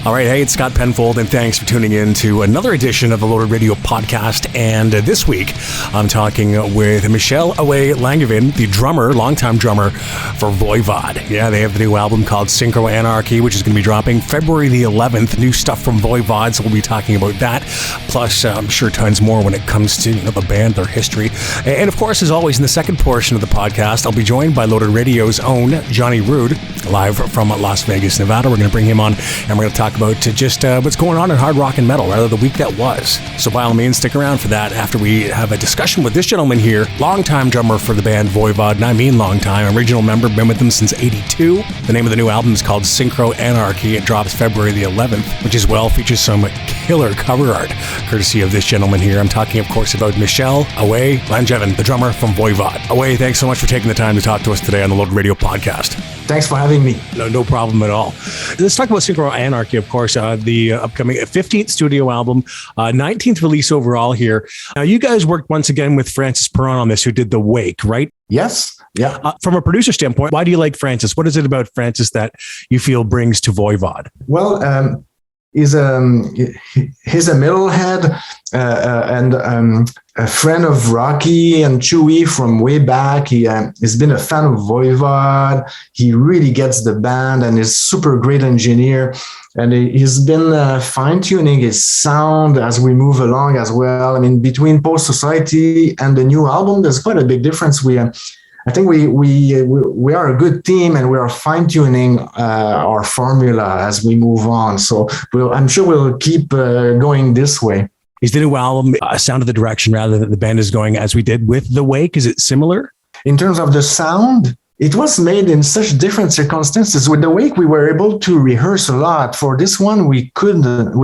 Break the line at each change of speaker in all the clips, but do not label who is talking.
All right, hey, it's Scott Penfold, and thanks for tuning in to another edition of the Loaded Radio podcast. And this week, I'm talking with Michel Langevin, the drummer, longtime drummer for VOIVOD. Yeah, they have the new album called Synchro Anarchy, which is going to be dropping February the 11th. New stuff from VOIVOD, so we'll be talking about that. Plus, I'm sure tons more when it comes to the band, their history. And of course, as always, in the second portion of the podcast, I'll be joined by Loaded Radio's own Johnny Rude, live from Las Vegas, Nevada. We're going to bring him on, and we're going to talk about just what's going on in hard rock and metal, rather the week that was. So by all means, stick around for that after we have a discussion with this gentleman here, longtime drummer for the band VOIVOD, and I mean long time, original member, been with them since '82. The name of the new album is called Synchro Anarchy. It drops February the 11th, which as well features some killer cover art, courtesy of this gentleman here. I'm talking, of course, about Michel Langevin, the drummer from VOIVOD. Away, thanks so much for taking the time to talk to us today on the Loaded Radio podcast.
Thanks for having me.
No problem at all. Let's talk about Synchro Anarchy, of course, the upcoming 15th studio album, 19th release overall here. Now, you guys worked once again with Francis Perron on this, who did The Wake, right?
Yes. Yeah.
From a producer standpoint, why do you like Francis? What is it about Francis that you feel brings to VOIVOD?
Well, he's a metalhead and a friend of Rocky and Chewy from way back. He's been a fan of VOIVOD. He really gets the band and is super great engineer. And he's been fine-tuning his sound as we move along as well. I mean, between Post Society and the new album, there's quite a big difference. I think we are a good team, and we are fine-tuning our formula as we move on. So I'm sure we'll keep going this way.
Is the new album a sound of the direction rather than the band is going as we did with The Wake? Is it similar? In
terms of the sound, it was made in such different circumstances. With The Wake, we were able to rehearse a lot. For this one, we couldn't.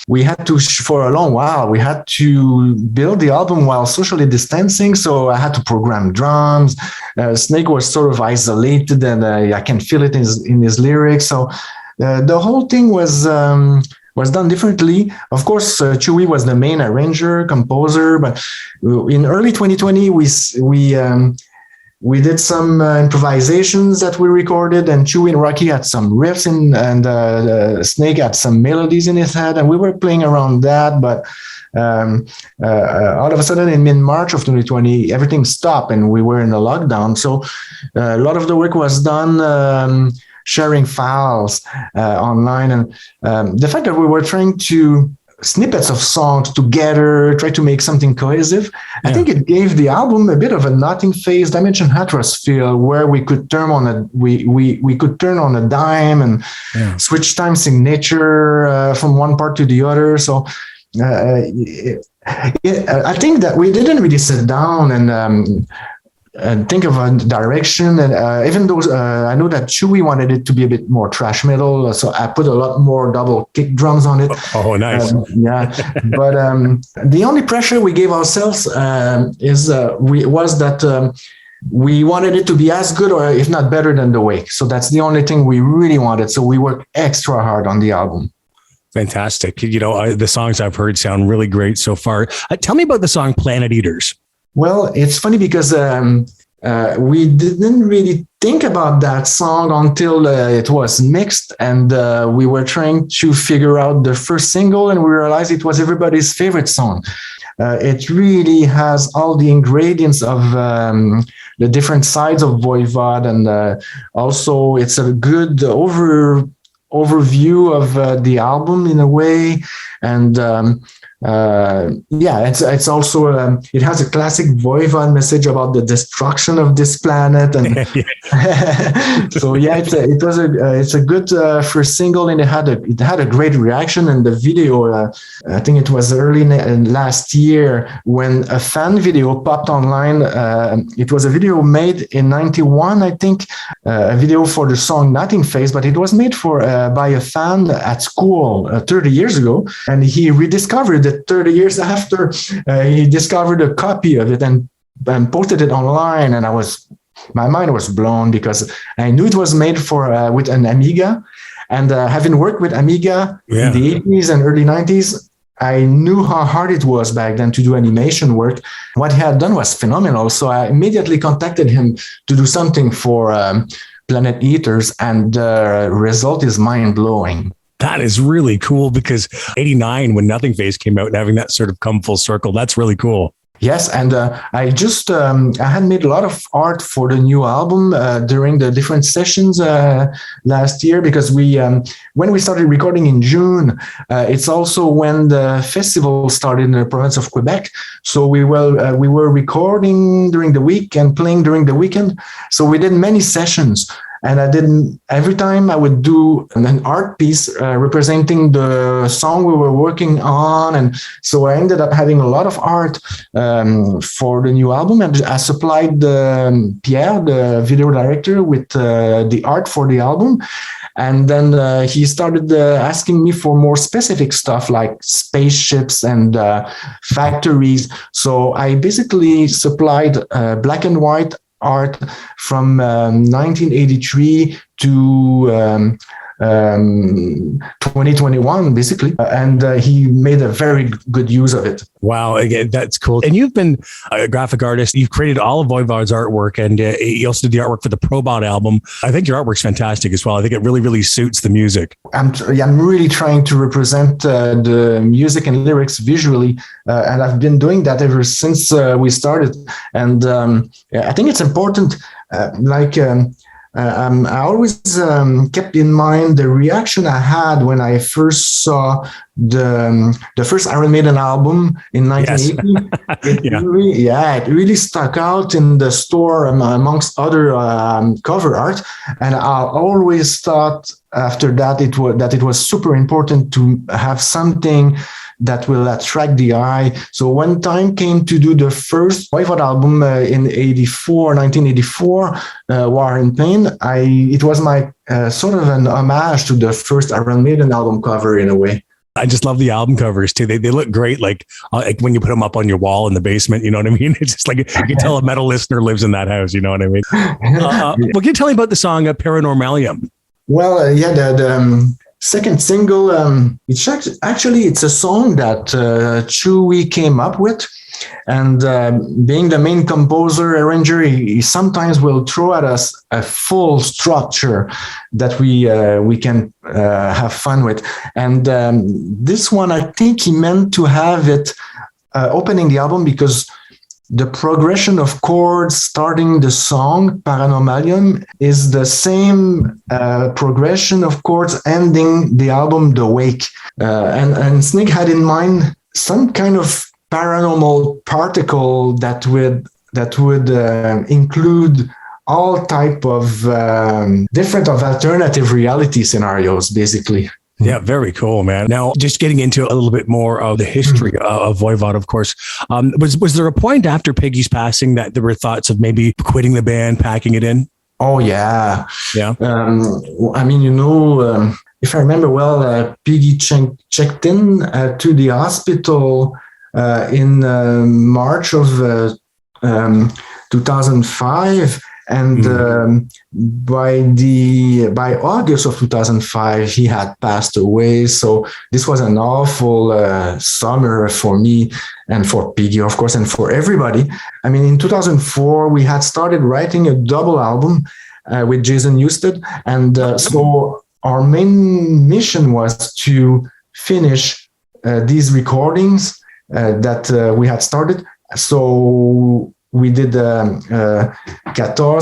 We had to, for a long while, we had to build the album while socially distancing. So I had to program drums. Snake was sort of isolated, and I can feel it in his lyrics. So the whole thing was done differently. Of course, Chewy was the main arranger, composer, but in early 2020, we did some improvisations that we recorded, and Chewy and Rocky had some riffs and Snake had some melodies in his head, and we were playing around that. But all of a sudden, in mid-March of 2020, everything stopped, and we were in a lockdown. So a lot of the work was done sharing files online, and the fact that we were trying to snippets of songs together, try to make something cohesive. Yeah. I think it gave the album a bit of a nothing phase Dimension Hatras feel, where we could turn on a dime and switch time signature from one part to the other. So I think that we didn't really sit down and think of a direction. And even though I know that Chewy wanted it to be a bit more thrash metal, so I put a lot more double kick drums on it.
Oh, nice.
But the only pressure we gave ourselves was that we wanted it to be as good, or if not better, than The Wake. So that's the only thing we really wanted. So we worked extra hard on the album.
Fantastic. The songs I've heard sound really great so far. Tell me about the song Planet Eaters.
Well, it's funny because we didn't really think about that song until it was mixed, and we were trying to figure out the first single, and we realized it was everybody's favorite song. It really has all the ingredients of the different sides of VOIVOD, and also it's a good overview of the album in a way, and it's also it has a classic VOIVOD message about the destruction of this planet, and so it's a good first single, and it had a great reaction. And the video, I think it was early last year when a fan video popped online. It was a video made in '91, I think, a video for the song Nothing Face, but it was made by a fan at school 30 years ago, and he rediscovered it 30 years after. He discovered a copy of it and posted it online, and my mind was blown because I knew it was made with an Amiga, and having worked with Amiga in the 80s and early 90s, I knew how hard it was back then to do animation work. What he had done was phenomenal, so I immediately contacted him to do something for Planet Eaters, and the result is mind-blowing.
That is really cool, because 89, when Nothing Face came out, and having that sort of come full circle, that's really cool.
Yes, and I just I had made a lot of art for the new album during the different sessions last year, because we when we started recording in June, it's also when the festival started in the province of Quebec. So we were recording during the week and playing during the weekend. So we did many sessions. And every time I would do an art piece representing the song we were working on. And so I ended up having a lot of art for the new album. And I supplied Pierre, the video director, with the art for the album. And then he started asking me for more specific stuff like spaceships and factories. So I basically supplied black and white art from 1983 to 2021, basically. And he made a very good use of it.
Wow, again, that's cool. And you've been a graphic artist. You've created all of Voivod's artwork, and you also did the artwork for the Probot album. I think your artwork's fantastic as well. I think it really, really suits the music.
I'm really trying to represent the music and lyrics visually, and I've been doing that ever since we started. And I think it's important, I always kept in mind the reaction I had when I first saw the first Iron Maiden album in 1980. Yes. It really stuck out in the store amongst other cover art, and I always thought after that it was super important to have something that will attract the eye. So when time came to do the first VOIVOD album in 1984, War and Pain, it was my sort of an homage to the first Iron Maiden album cover in a way.
I just love the album covers too. They look great, like when you put them up on your wall in the basement. You know what I mean? It's just like you can tell a metal listener lives in that house. You know what I mean? Well, can you tell me about the song Paranormalium?
Well, the second single, it's a song that Chewy came up with. And being the main composer, arranger, he sometimes will throw at us a full structure that we can have fun with. And this one, I think he meant to have it opening the album, because the progression of chords starting the song Paranormalium is the same progression of chords ending the album The Wake. And Snig had in mind some kind of paranormal particle that would include all type of different of alternative reality scenarios, basically.
Yeah, very cool, man. Now, just getting into a little bit more of the history of Voivod, of course, was there a point after Peggy's passing that there were thoughts of maybe quitting the band, packing it in?
Oh, yeah.
Yeah.
I mean, if I remember well, Peggy checked in to the hospital in March of 2005. And by August of 2005, he had passed away. So this was an awful summer for me and for Piggy, of course, and for everybody. I mean, in 2004, we had started writing a double album with Jason Newsted. And so our main mission was to finish these recordings that we had started. So we did 14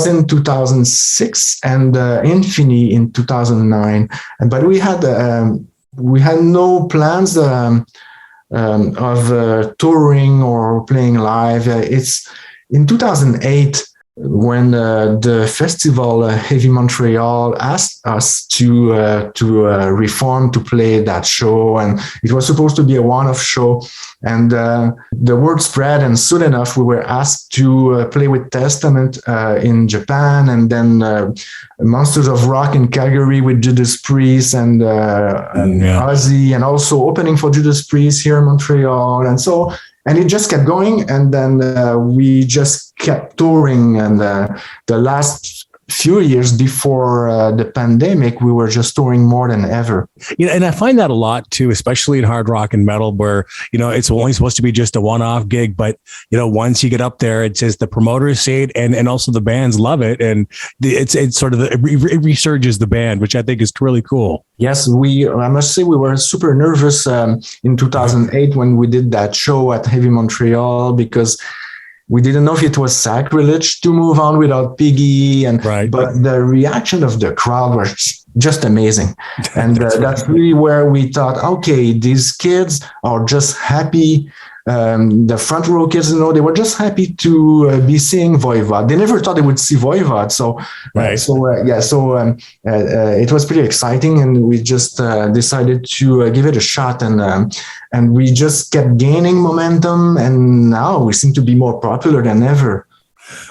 in 2006 and Infini in 2009. But we had no plans of touring or playing live. It's in 2008 when the festival Heavy Montreal asked us to reform to play that show, and it was supposed to be a one-off show. And the word spread, and soon enough we were asked to play with Testament in Japan, and then Monsters of Rock in Calgary with Judas Priest and Ozzy, and also opening for Judas Priest here in Montreal, and so. And it just kept going, and then we just kept touring. And the last few years before the pandemic, we were just touring more than ever.
And I find that a lot too, especially in hard rock and metal, where, it's only supposed to be just a one-off gig, but, once you get up there, it says the promoters say it and also the bands love it. And it's sort of, it resurges the band, which I think is really cool.
Yes, I must say we were super nervous in 2008 when we did that show at Heavy Montreal, because we didn't know if it was sacrilege to move on without Piggy, but the reaction of the crowd was just amazing. And that's really where we thought, okay, these kids are just happy. The front row kids, they were just happy to be seeing VOIVOD. They never thought they would see VOIVOD. It was pretty exciting, and we just decided to give it a shot, and we just kept gaining momentum, and now we seem to be more popular than ever.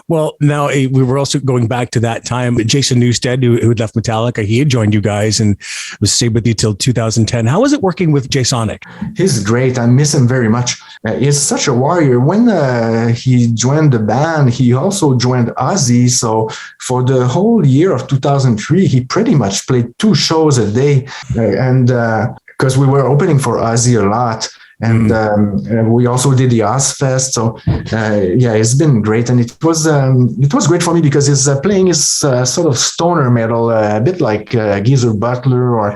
Well, now we were also going back to that time. Jason Newsted, who had left Metallica, he had joined you guys and was stayed with you till 2010. How was it working with Jay Sonic?
He's great. I miss him very much. He's such a warrior. When he joined the band, he also joined Ozzy. So for the whole year of 2003, he pretty much played 2 shows a day. And because we were opening for Ozzy a lot. And we also did the Ozfest. So it's been great, and it was great for me because his playing is sort of stoner metal, a bit like Geezer Butler,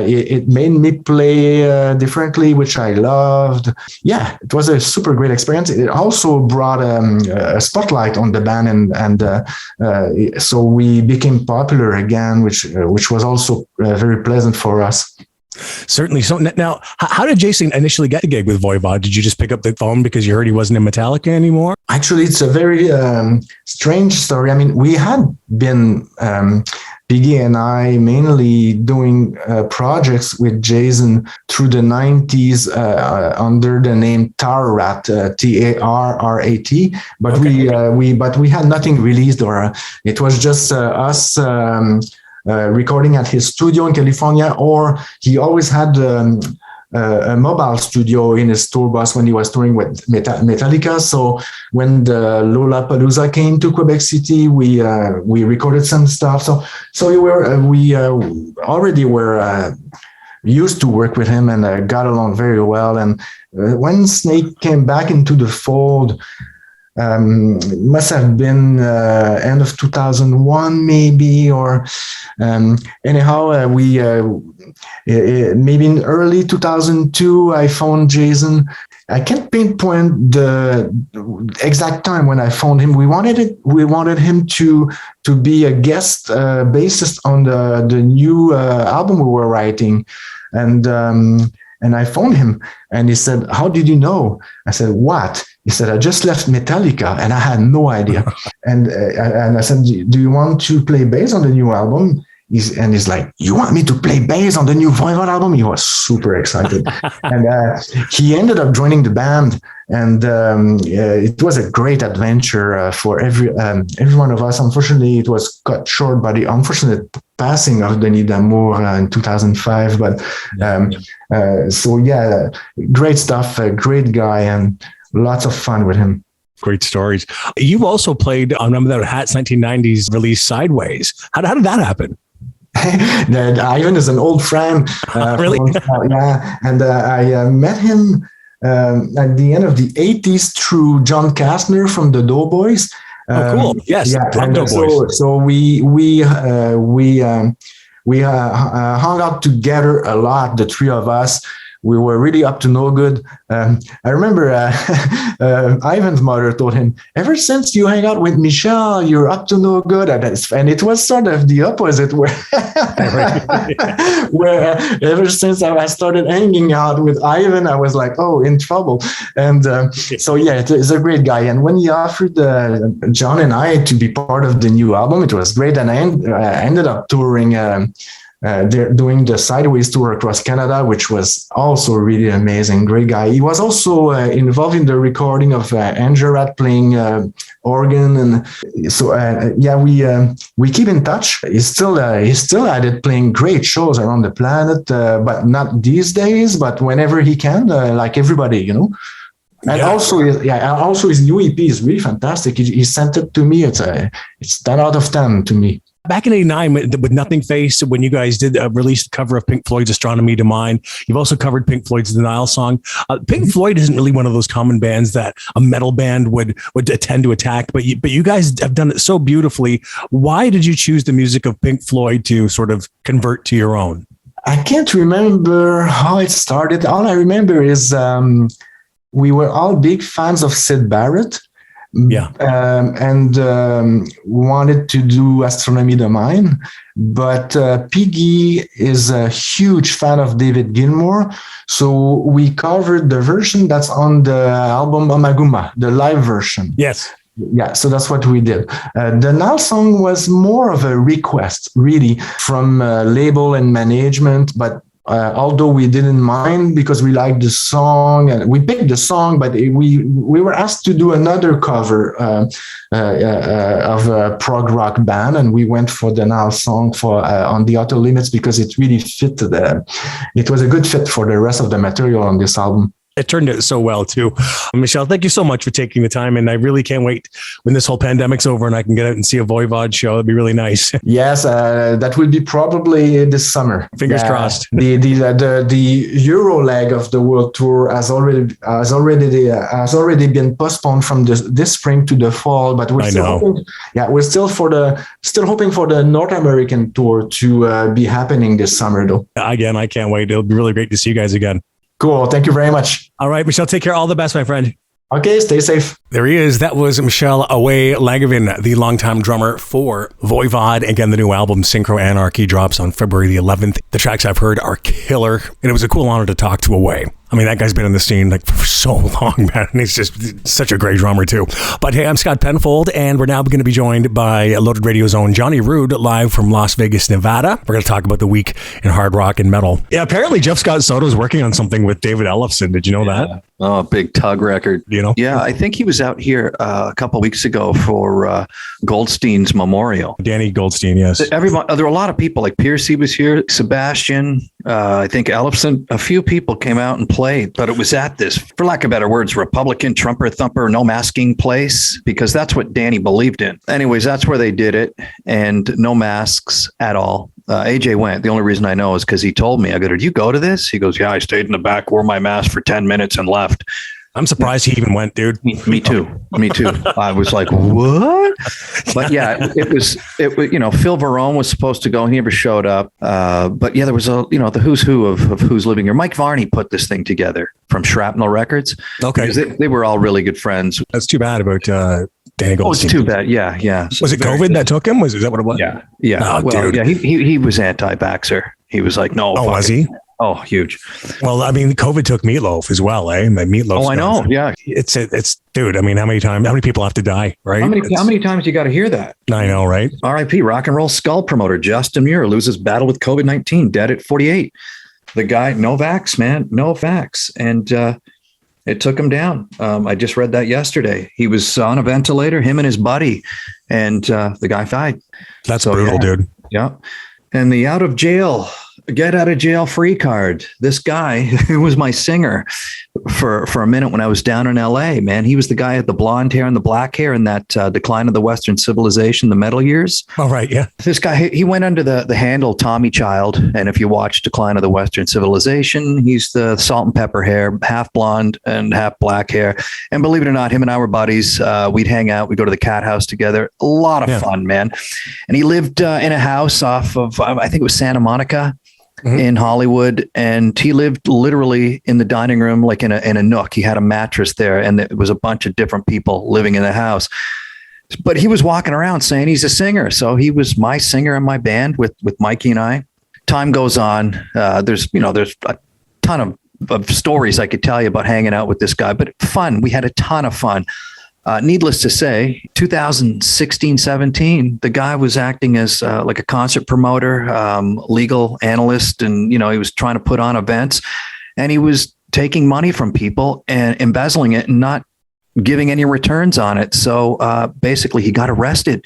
it made me play differently, which I loved. Yeah, it was a super great experience. It also brought a spotlight on the band, and so we became popular again, which was also very pleasant for us.
Certainly. So now, how did Jason initially get a gig with VOIVOD? Did you just pick up the phone because you heard he wasn't in Metallica anymore?
Actually, it's a very strange story. I mean, we had been, Piggy and I, mainly doing projects with Jason through the 90s under the name Tarrat, Tarrat. But we had nothing released, or it was just us recording at his studio in California, or he always had a mobile studio in his tour bus when he was touring with Metallica. So when the Lollapalooza came to Quebec City, we recorded some stuff. So we already were used to work with him and got along very well. And when Snake came back into the fold, it must have been end of 2001 maybe, or anyhow we maybe in early 2002 I phoned Jason. I can't pinpoint the exact time when I phoned him. We wanted him to be a guest bassist on the new album we were writing, and I phoned him, and he said, "How did you know?" I said, "What?" He said, "I just left Metallica," and I had no idea. And I said, "Do you want to play bass on the new album?" He's like, "You want me to play bass on the new VOIVOD album?" He was super excited. And he ended up joining the band. And it was a great adventure for every one of us. Unfortunately, it was cut short by the unfortunate passing of Denis D'Amour in 2005. But great stuff, a great guy, and lots of fun with him.
Great stories. You also played on Remember That Hat's 1990s release Sideways. How did that happen?
Ivan is an old friend.
Really?
And I met him at the end of the 80s through John Kastner from the Doughboys.
Cool. Yes.
So we hung out together a lot, the three of us. We were really up to no good. I remember Ivan's mother told him, "Ever since you hang out with Michel, you're up to no good." And it was sort of the opposite, where ever since I started hanging out with Ivan, I was like, "Oh, in trouble." And it's a great guy. And when he offered John and I to be part of the new album, it was great. And I ended up touring. They're doing the Sideways tour across Canada, which was also really amazing. Great guy. He was also involved in the recording of Angerat playing organ, and so we keep in touch. He's still at it, playing great shows around the planet, but not these days. But whenever he can, like everybody, And also his new EP is really fantastic. He sent it to me. It's 10 out of 10 to me.
Back in '89 with Nothing Face, when you guys did release the cover of Pink Floyd's Astronomy to Mine, you've also covered Pink Floyd's Denial Song. Pink Floyd isn't really one of those common bands that a metal band would tend to attack, but you guys have done it so beautifully. Why did you choose the music of Pink Floyd to sort of convert to your own?
I can't remember how it started. All I remember is we were all big fans of Syd Barrett.
Yeah.
And wanted to do Astronomy de Mine, but Piggy is a huge fan of David Gilmour. So we covered the version that's on the album Omaguma, the live version.
Yes.
Yeah, so that's what we did. The Nile song was more of a request, really, from label and management, but although we didn't mind because we liked the song and we picked the song, but we were asked to do another cover of a prog rock band, and we went for the Nile song for On the Outer Limits because it really fit. It was a good fit for the rest of the material on this album.
It turned out so well too. Michel, thank you so much for taking the time. And I really can't wait when this whole pandemic's over and I can get out and see a VOIVOD show. It'd be really nice.
Yes, that will be probably this summer.
Fingers crossed.
The Euro leg of the world tour has already been postponed from this spring to the fall. But we're still hoping for the North American tour to be happening this summer, though.
Again, I can't wait. It'll be really great to see you guys again.
Cool. Thank you very much.
All right, Michel, take care. All the best, my friend.
Okay, stay safe.
There he is. That was Michel Langevin, the longtime drummer for VOIVOD. Again, the new album, Synchro Anarchy, drops on February the 11th. The tracks I've heard are killer, and it was a cool honor to talk to Away. I mean, that guy's been in the scene like for so long, man. And he's just such a great drummer too. But hey, I'm Scott Penfold, and we're now going to be joined by Loaded Radio's own Johnny Rude, live from Las Vegas, Nevada. We're going to talk about the week in hard rock and metal. Yeah, apparently Jeff Scott Soto is working on something with David Ellefson. Did you know that?
Oh, big tug record.
You know?
Yeah, I think he was out here a couple of weeks ago for Goldstein's memorial.
Danny Goldstein, yes.
There were a lot of people, like Piercy was here, Sebastian, I think Ellefson, a few people came out and played, but it was at this, for lack of better words, Republican trumper thumper, no masking place, because that's what Danny believed in. Anyways, that's where they did it, and no masks at all. AJ went. The only reason I know is because he told me. I go, did you go to this? He goes, yeah, I stayed in the back, wore my mask for 10 minutes and left.
I'm surprised he even went, dude.
Me too. I was like, what? But yeah, it was, Phil Verone was supposed to go and he never showed up. But yeah, there was the who's who of who's living here. Mike Varney put this thing together from Shrapnel Records.
Okay.
They were all really good friends.
That's too bad about Danny Goldstein.
Oh, it's too bad. Yeah.
Was it COVID that took him? Is that what it was?
Yeah.
Oh,
well,
dude.
yeah, he was anti-vaxxer. He was like, no.
Oh, was he?
Oh, huge.
Well, I mean, COVID took Meatloaf as well, eh? Meatloaf.
Oh, I know. Yeah.
It's dude. I mean, how many people have to die, right?
How many times you got to hear that?
I know, right?
R.I.P. Rock and roll skull promoter Justin Muir loses battle with COVID-19, dead at 48. The guy, no vax, man, no vax. And it took him down. I just read that yesterday. He was on a ventilator, him and his buddy, and the guy died.
That's brutal, dude.
Yeah. And the get out of jail free card. This guy who was my singer for a minute when I was down in LA, man, he was the guy with the blonde hair and the black hair in that Decline of the Western Civilization, the metal years.
Oh, right. Yeah.
This guy, he went under the handle Tommy Child. And if you watch Decline of the Western Civilization, he's the salt and pepper hair, half blonde and half black hair. And believe it or not, him and I were buddies. We'd hang out. We'd go to the Cat House together. A lot of fun, man. And he lived in a house off of, I think it was Santa Monica. Mm-hmm. In Hollywood, and he lived literally in the dining room, like in a nook. He had a mattress there, and there was a bunch of different people living in the house. But he was walking around saying he's a singer, so he was my singer in my band with Mikey and I. Time goes on. There's a ton of stories I could tell you about hanging out with this guy, but fun. We had a ton of fun. Needless to say, 2016, 17, the guy was acting as like a concert promoter, legal analyst, and, he was trying to put on events, and he was taking money from people and embezzling it and not giving any returns on it. So basically he got arrested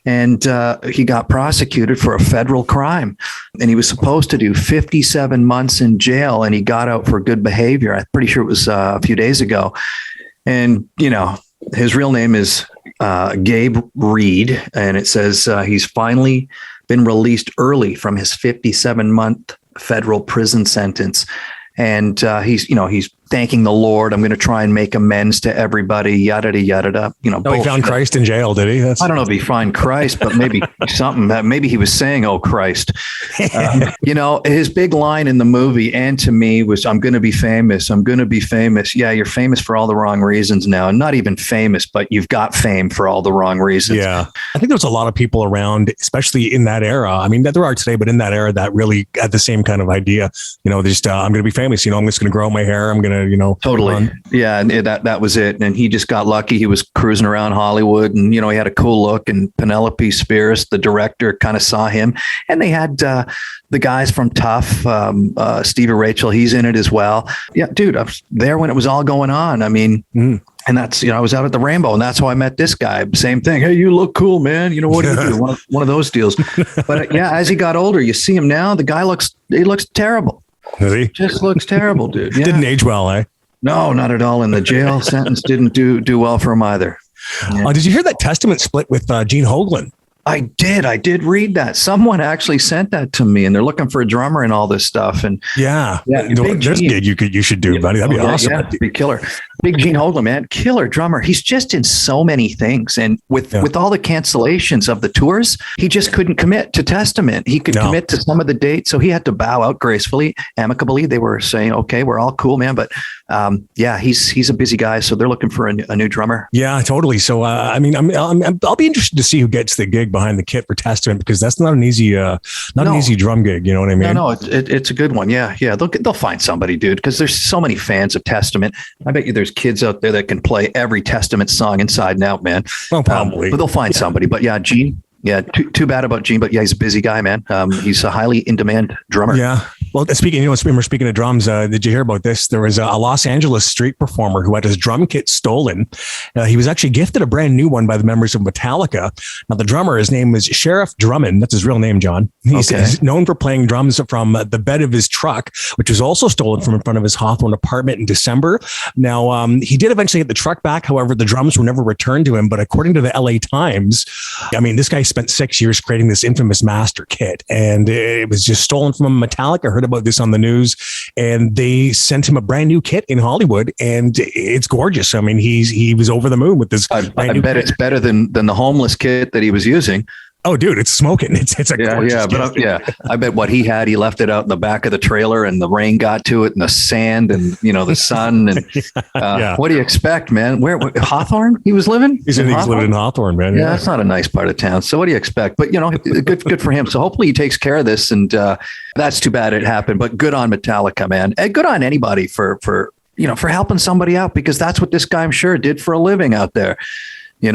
and he got prosecuted for a federal crime, and he was supposed to do 57 months in jail, and he got out for good behavior. I'm pretty sure it was a few days ago. And, his real name is Gabe Reed. And it says he's finally been released early from his 57-month federal prison sentence. And he's thanking the Lord. I'm going to try and make amends to everybody, yada, yada.
He found Christ in jail, did he?
I don't know if he found Christ, but maybe something that maybe he was saying, "Oh Christ." His big line in the movie and to me was, "I'm going to be famous. I'm going to be famous." Yeah, you're famous for all the wrong reasons now. Not even famous, but you've got fame for all the wrong reasons.
Yeah. I think there's a lot of people around, especially in that era. I mean, there are today, but in that era that really had the same kind of idea. I'm going to be famous. I'm just going to grow out my hair. I'm going to,
totally. Run. Yeah. And that was it. And he just got lucky. He was cruising around Hollywood and, he had a cool look, and Penelope Spears, the director, kind of saw him, and they had, the guys from Tough, Stevie Rachel, he's in it as well. Yeah, dude, I was there when it was all going on. I mean, and that's, I was out at the Rainbow, and that's how I met this guy. Same thing. Hey, you look cool, man. What do you do? One of those deals. But as he got older, you see him now, the guy looks terrible.
Does he?
Just looks terrible, dude. Yeah.
Didn't age well, eh?
No, not at all. And the jail sentence didn't do well for him either. Yeah.
Did you hear that Testament split with Gene Hoglan?
I did read that. Someone actually sent that to me, and they're looking for a drummer and all this stuff. And
there's a gig you should do, buddy. That'd be awesome.
Yeah, be killer. Big Gene Hoglan, man, killer drummer. He's just in so many things, and with all the cancellations of the tours, he just couldn't commit to Testament. He could commit to some of the dates, so he had to bow out gracefully, amicably. They were saying, "Okay, we're all cool, man," but he's a busy guy, so they're looking for a new drummer.
Yeah, totally. So I'll be interested to see who gets the gig behind the kit for Testament, because that's not an easy drum gig. You know what I mean?
No, it's a good one. Yeah. They'll find somebody, dude, because there's so many fans of Testament. I bet you there's kids out there that can play every Testament song inside and out, man.
Well, probably.
But they'll find somebody. But yeah, Gene. Yeah, too bad about Gene, but yeah, he's a busy guy, man. He's a highly in-demand drummer.
Yeah. Well, speaking of drums, did you hear about this? There was a Los Angeles street performer who had his drum kit stolen. He was actually gifted a brand new one by the members of Metallica. Now, the drummer, his name was Sheriff Drummond. That's his real name, John. He's known for playing drums from the bed of his truck, which was also stolen from in front of his Hawthorne apartment in December. Now, he did eventually get the truck back. However, the drums were never returned to him. But according to the LA Times, this guy spent 6 years creating this infamous master kit, and it was just stolen from Metallica. Heard about this on the news, and they sent him a brand new kit in Hollywood, and it's gorgeous. I mean, he was over the moon with this.
I bet it's better than the homeless kit that he was using.
Oh, dude, it's smoking. It's a gorgeous
kit. I bet what he had, he left it out in the back of the trailer, and the rain got to it, and the sand, and the sun, and what do you expect, man? Where Hawthorne? He was living.
He's living in Hawthorne, man.
Yeah, that's not a nice part of town. So what do you expect? But good for him. So hopefully he takes care of this, and that's too bad it happened. But good on Metallica, man, and good on anybody for helping somebody out, because that's what this guy, I'm sure, did for a living out there. Bang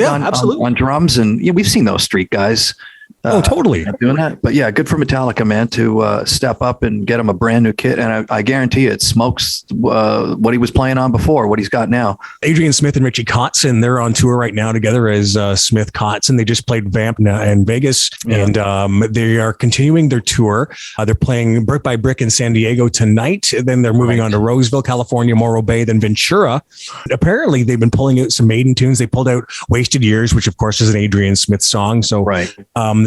on drums. And we've seen those street guys.
Totally
doing that. But yeah, good for Metallica, man, to step up and get him a brand new kit. And I guarantee you it smokes what he was playing on before, what he's got now.
Adrian Smith and Richie Kotzen, they're on tour right now together as Smith Kotzen. They just played Vamp in Vegas, and they are continuing their tour. They're playing Brick by Brick in San Diego tonight. Then they're moving on to Roseville, California, Morro Bay, then Ventura. Apparently, they've been pulling out some Maiden tunes. They pulled out Wasted Years, which of course is an Adrian Smith song. So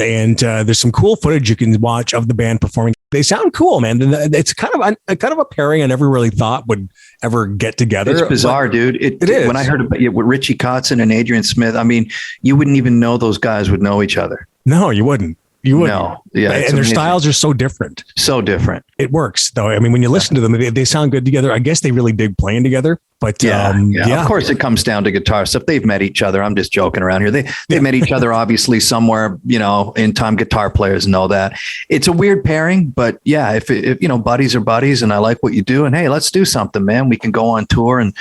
and there's some cool footage you can watch of the band performing. They sound cool, man. It's kind of a pairing I never really thought would ever get together.
It's bizarre, dude. It is. When I heard about it with Richie Kotzen and Adrian Smith, I mean, you wouldn't even know those guys would know each other.
No, you wouldn't. You wouldn't.
No. Yeah,
and their styles are so different.
So different.
It works, though. I mean, when you listen to them, they sound good together. I guess they really dig playing together. But
of course, it comes down to guitar stuff. They've met each other. I'm just joking around here. They met each other obviously somewhere. In time, guitar players know that. It's a weird pairing, but yeah, if buddies are buddies, and I like what you do, and hey, let's do something, man. We can go on tour, and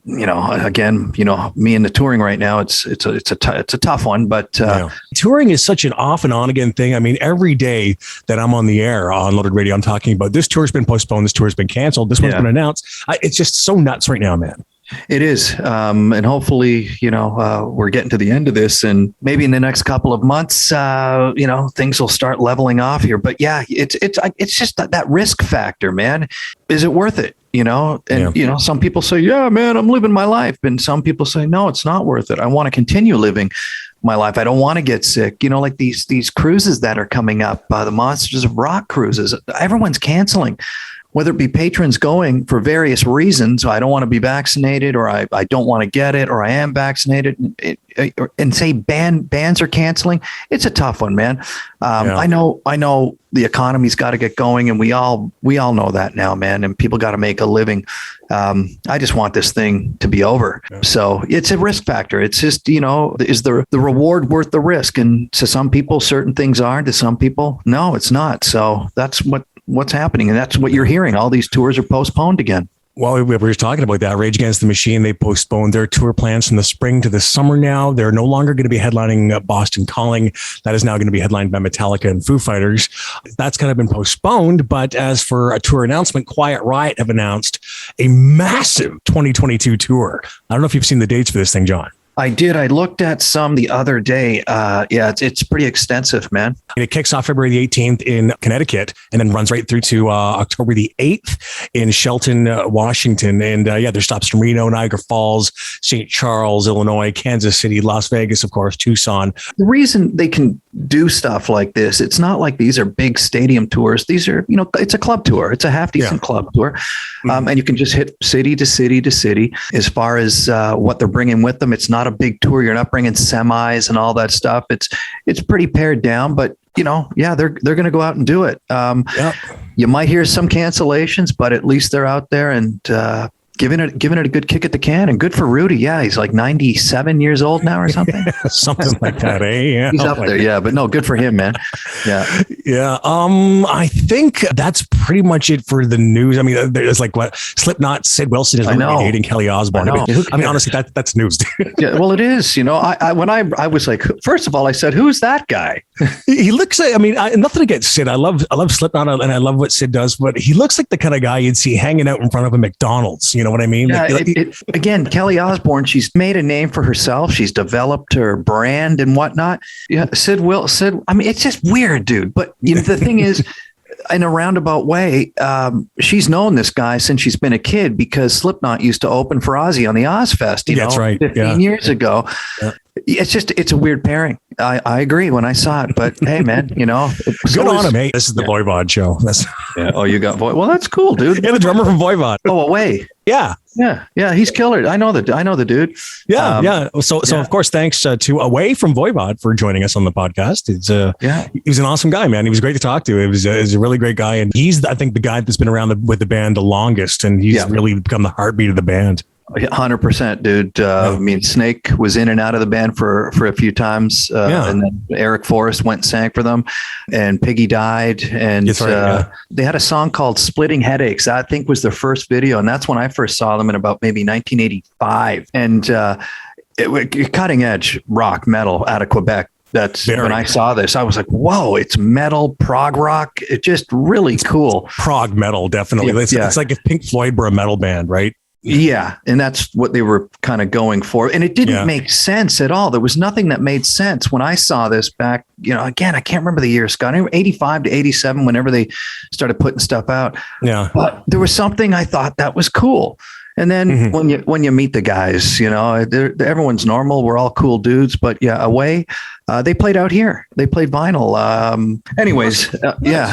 again, me and the touring right now, it's a tough one, but
touring is such an off and on again thing. I mean, every day that I'm on the air on Loaded Radio, I'm talking about this tour's been postponed, this tour's been canceled, this one's been announced. It's just so nuts right now, man.
It is. And hopefully, we're getting to the end of this, and maybe in the next couple of months, things will start leveling off here. But yeah, it's just that risk factor, man. Is it worth it? Some people say, yeah, man, I'm living my life. And some people say, no, it's not worth it. I want to continue living my life. I don't want to get sick. Like these cruises that are coming up, the Monsters of Rock cruises, everyone's canceling. Whether it be patrons going for various reasons, I don't want to be vaccinated, or I don't want to get it, or I am vaccinated, and say bands are canceling. It's a tough one, man. I know the economy's got to get going, and we all know that now, man. And people got to make a living. I just want this thing to be over. Yeah. So it's a risk factor. It's just, is the reward worth the risk? And to some people, certain things are. To some people, no, it's not. So that's what's happening. And that's what you're hearing. All these tours are postponed again.
Well, we were talking about that. Rage Against the Machine, they postponed their tour plans from the spring to the summer now. They're no longer going to be headlining Boston Calling. That is now going to be headlined by Metallica and Foo Fighters. That's kind of been postponed. But as for a tour announcement, Quiet Riot have announced a massive 2022 tour. I don't know if you've seen the dates for this thing, John.
I did. I looked at some the other day. It's pretty extensive, man.
It kicks off February the 18th in Connecticut and then runs right through to October the 8th in Shelton, Washington. And there's stops from Reno, Niagara Falls, St. Charles, Illinois, Kansas City, Las Vegas, of course, Tucson.
The reason they can do stuff like this, it's not like these are big stadium tours. These are, it's a club tour. It's a half decent club tour. And you can just hit city to city to city. As far as what they're bringing with them, it's not a big tour. You're not bringing semis and all that stuff. It's pretty pared down, but they're going to go out and do it. You might hear some cancellations, but at least they're out there and giving it a good kick at the can. And good for Rudy. Yeah, he's like 97 years old now or something.
Something like that, eh? Yeah,
he's up there. Yeah, but no, good for him, man. Yeah.
Yeah. I think that's pretty much it for the news. I mean, there's like what Slipknot, Sid Wilson is really dating Kelly Osbourne. I mean, honestly, that's news.
Yeah, well, it is. When I was like, first of all, I said, who's that guy?
He looks like, nothing against Sid. I love Slipknot and I love what Sid does, but he looks like the kind of guy you'd see hanging out in front of a McDonald's. You know what I mean?
Yeah, again, Kelly Osbourne, she's made a name for herself. She's developed her brand and whatnot. Yeah, Sid, it's just weird, dude. But the thing is, in a roundabout way, she's known this guy since she's been a kid because Slipknot used to open for Ozzy on the Ozfest,
that's right.
15 years ago. Yeah. It's a weird pairing. I agree when I saw it, but hey, man, good
on him, mate. This is the Voivod show.
Oh, you got Voivod. Well, that's cool, dude.
Yeah, the drummer from Voivod.
Oh, Away.
Yeah.
He's killer. I know the dude.
Yeah. So of course, thanks to Away from Voivod for joining us on the podcast. He was an awesome guy, man. He was great to talk to. He was a really great guy, and he's I think the guy that's been around with the band the longest, and he's really become the heartbeat of the band.
100%, dude. I mean, Snake was in and out of the band for a few times, and then Eric Forrest went and sang for them, and Piggy died, and they had a song called "Splitting Headaches." I think was their first video, and that's when I first saw them in about maybe 1985, and cutting edge rock metal out of Quebec. When I saw this, I was like, whoa, it's metal, prog rock. It's just really cool.
Prog metal, definitely. It's like if Pink Floyd were a metal band, right?
Yeah. And that's what they were kind of going for. And it didn't make sense at all. There was nothing that made sense when I saw this back, again, I can't remember the year, Scott, 85 to 87, whenever they started putting stuff out. Yeah. But there was something I thought that was cool. And then when you meet the guys, everyone's normal. We're all cool dudes. But Away, they played out here. They played vinyl.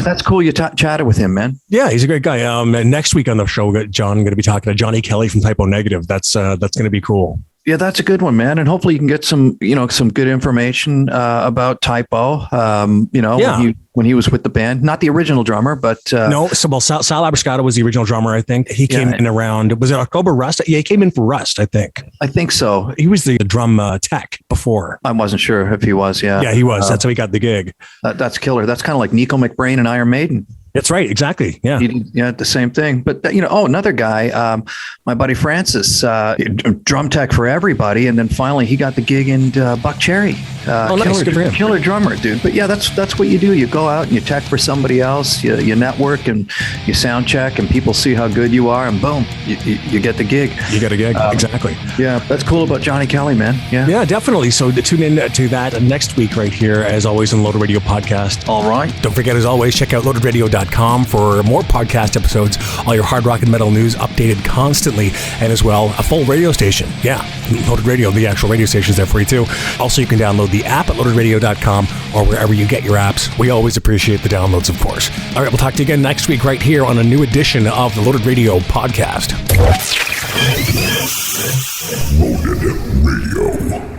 That's cool. You chatted with him, man. Yeah, he's a great guy. Next week on the show, John, going to be talking to Johnny Kelly from Typo Negative. That's going to be cool. Yeah, that's a good one, man. And hopefully you can get some good information about Typo. When he was with the band, not the original drummer, but no. So, Sal Abrascato was the original drummer. I think he came in around. Was it October Rust? Yeah, he came in for Rust. I think so. He was the drum tech before. I wasn't sure if he was. Yeah, he was. That's how he got the gig. That's killer. That's kind of like Nico McBrain and Iron Maiden. That's right. Exactly. Yeah. He did, the same thing. But, another guy, my buddy Francis, drum tech for everybody. And then finally he got the gig in Buck Cherry.
Nice. Good for him.
Killer drummer, dude. But yeah, that's what you do. You go out and you tech for somebody else. You network and you sound check, and people see how good you are, and boom, you get the gig.
You get a gig. Exactly.
Yeah, that's cool about Johnny Kelly, man.
Yeah, definitely. So tune in to that next week right here, as always, on Loaded Radio Podcast.
All right.
Don't forget, as always, check out loadedradio.com for more podcast episodes, all your hard rock and metal news updated constantly, and as well, a full radio station. Yeah, Loaded Radio, the actual radio station is there for you too. Also, you can download the app at loadedradio.com or wherever you get your apps. We always appreciate the downloads, of course. All right, we'll talk to you again next week right here on a new edition of the Loaded Radio Podcast.
Loaded Radio.